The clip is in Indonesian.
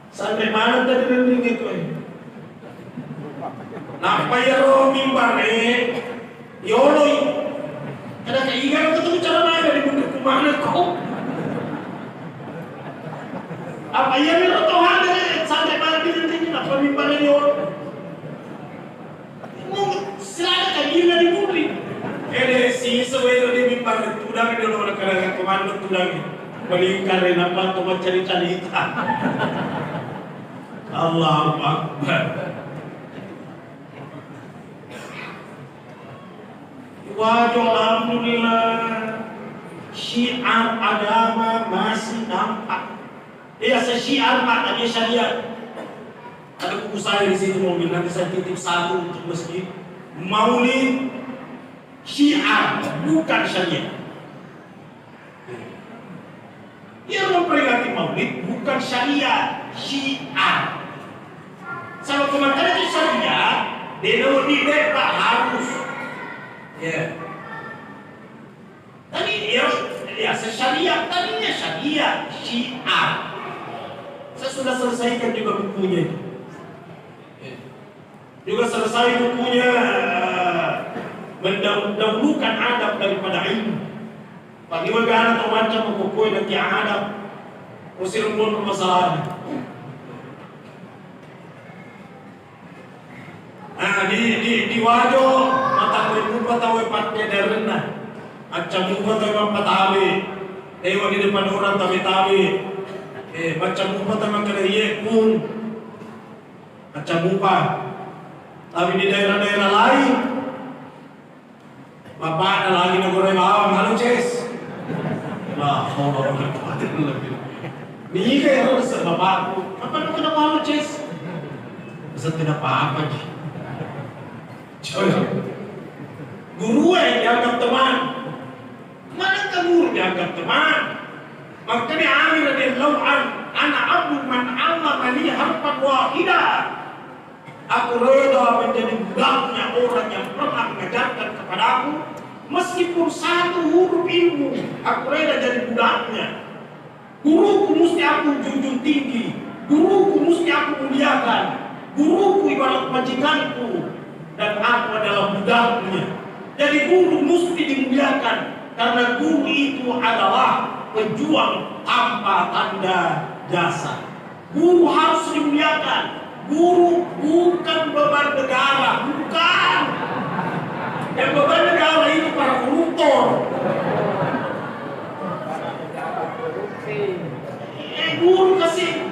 Sampai mana tadi rending itu? Napa ya ro mimbar yolo kada kaigan ketemu cara mana dari bunda kumana kau? Apa ya miro Tuhan sampai mana di rending napa mimbar yolo? Selada kagina di bunda. Si sewero di mimbar tudang di orang kada komando tudang. Balik karena apa tuh cerita-cerita. Allahu Akbar. Waduh, alhamdulillah syiar agama masih nampak. Iya, syiar maknanya syariat. Ada buku saya di situ mobil, nanti saya titip satu untuk masjid. Maulid syiar bukan syariat. Dia memperingati maulid bukan syariat, syiar. Kalau komentar itu syariat, dia tak harus. Ya. Tadi ya syariat, tadinya syariat, syiar. Saya sudah selesaikan juga bukunya. Juga selesai bukunya mendahulukan adab daripada ilmu. Pagi magana atau macam pokoknya nanti adab usir pun permasalahan. Nah di wajo mata berbuka tahu patnya derena, macam buka tahu patawi, dewa di depan orang tawi, macam buka tahu kerja pun, macam buka, tapi di daerah-daerah lain, bapak ada lagi negara bawang halo ces. Nah, ini kayak harus bapakku. Apa lu kenapa lu ces? Bisa tidak apa-apa sih. Guru yang dianggap teman. Mana guru dianggap teman? Makanya Ali radhiyallahu anhu, ana abdu man allama li harfan wahidah. Aku reda menjadi budaknya orang yang pernah mengajarkan kepadaku. Meskipun satu huruf ilmu, aku reda jadi budaknya. Guruku mesti aku junjung tinggi, guruku mesti aku muliakan, guruku ibarat majikanku, dan aku adalah budaknya. Jadi guru mesti dimuliakan, karena guru itu adalah pejuang tanpa tanda jasa. Guru harus dimuliakan. Guru bukan beban negara, bukan. Yang beban negara itu para koruptor. Guru kasih